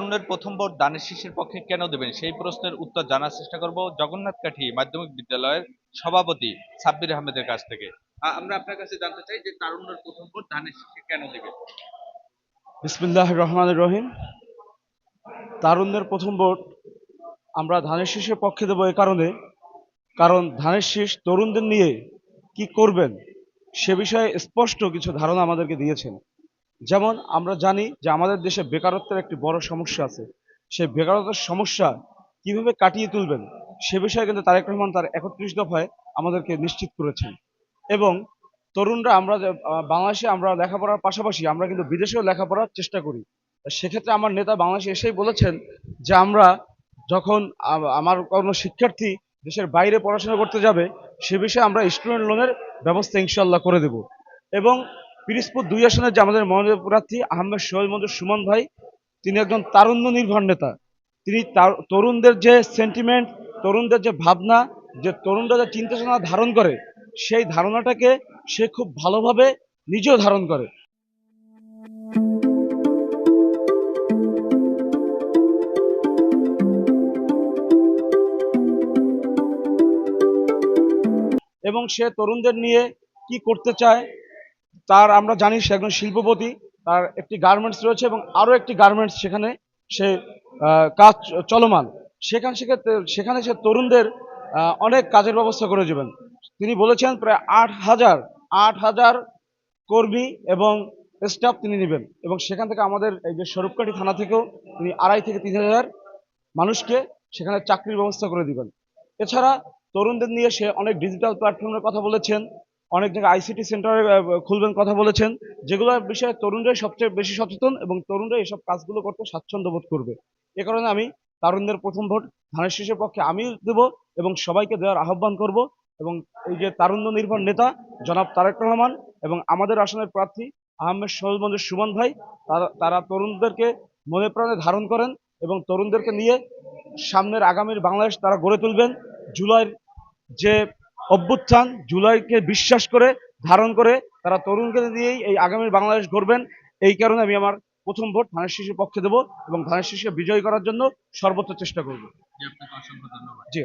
তারুণ্যের প্রথম ভোট দানের শীষের পক্ষে কেন দেবেন সেই প্রশ্নের উত্তর জানার চেষ্টা করব জগন্নাথ কাঠি মাধ্যমিক বিদ্যালয়ের সভাপতি সাব্বির আহমেদের কাছ থেকে। আমরা আপনার কাছে জানতে চাই যে তারুণ্যের প্রথম ভোট ধানের শীষে কেন দেবেন। বিসমিল্লাহির রহমানির রহিম। তারুণ্যের প্রথম ভোট আমরা ধানের শীষের পক্ষে দেব এ কারণে, কারণ ধানের শীষ তরুণদের নিয়ে কি করবেন সে বিষয়ে স্পষ্ট কিছু ধারণা আমাদেরকে দিয়েছেন। যেমন আমরা জানি যে আমাদের দেশে বেকারত্বের একটি বড় সমস্যা আছে। সেই বেকারত্বের সমস্যা কিভাবে কাটিয়ে তুলবেন সে বিষয়ে কিন্তু তারেক রহমান তার ৩১ দফায় আমাদেরকে নিশ্চিত করেছেন। এবং তরুণরা আমরা বাংলাদেশে আমরা লেখাপড়ার পাশাপাশি আমরা কিন্তু বিদেশেও লেখাপড়ার চেষ্টা করি। সেক্ষেত্রে আমার নেতা বাংলাদেশে এসেই বলেছেন যে আমরা যখন আমার কোনো শিক্ষার্থী দেশের বাইরে পড়াশোনা করতে যাবে সে বিষয়ে আমরা স্টুডেন্ট লোনের ব্যবস্থা ইনশাল্লাহ করে দেব। এবং পিরিজপুর ২ আসনের যে আমাদের মনোনীত প্রার্থী আহমেদ সোহেল মঞ্জুর সুমন ভাই, তিনি একজন তারুণ্য নির্ভর নেতা। তিনি তরুণদের যে সেন্টিমেন্ট, তরুণদের যে ভাবনা, যে তরুণরা যে চিন্তা চেতনা ধারণ করে সেই ধারণাটাকে সে খুব ভালোভাবে নিজেও ধারণ করে। এবং সে তরুণদের নিয়ে কি করতে চায় তার আমরা জানি সে একজন শিল্পপতি। তার একটি গার্মেন্টস রয়েছে এবং আরও একটি গার্মেন্টস সেখানে সে কাজ চলমান। সেখানে সে তরুণদের অনেক কাজের ব্যবস্থা করে দেবেন। তিনি বলেছেন প্রায় ৮,০০০ কর্মী এবং স্টাফ তিনি নেবেন এবং সেখান থেকে আমাদের এই যে স্বরূপকাঠি থানা থেকেও তিনি ২,৫০০ থেকে ৩,০০০ মানুষকে সেখানে চাকরির ব্যবস্থা করে দিবেন। এছাড়া তরুণদের নিয়ে সে অনেক ডিজিটাল প্ল্যাটফর্মের কথা বলেছেন, অনেক জায়গায় আইসিটি সেন্টারে খুলবেন কথা বলেছেন, যেগুলোর বিষয়ে তরুণরাই সবচেয়ে বেশি সচেতন এবং তরুণরা এইসব কাজগুলো করতে স্বাচ্ছন্দ্য বোধ করবে। এ কারণে আমি তারুণদের প্রথম ভোট ধানের শীষের পক্ষে আমি দেব এবং সবাইকে দেওয়ার আহ্বান করব। এবং এই যে তারুণ্য নির্ভর নেতা জনাব তারেক রহমান এবং আমাদের আসনের প্রার্থী আহমেদ সোহেল মঞ্জুর সুমন ভাই, তারা তরুণদেরকে মনে প্রাণে ধারণ করেন এবং তরুণদেরকে নিয়ে সামনের আগামীর বাংলাদেশ তারা গড়ে তুলবেন। জুলাইয়ের যে অভ্যুত্থান, জুলাইকে বিশ্বাস করে ধারণ করে তারা তরুণকে দিয়েই এই আগামীর বাংলাদেশ গড়বেন। এই কারণে আমি আমার প্রথম ভোট ধানের শীষের পক্ষে দেব এবং ধানের শীষকে বিজয়ী করার জন্য সর্বোচ্চ চেষ্টা করব। জি, আপনাকে অসংখ্য ধন্যবাদ। জি।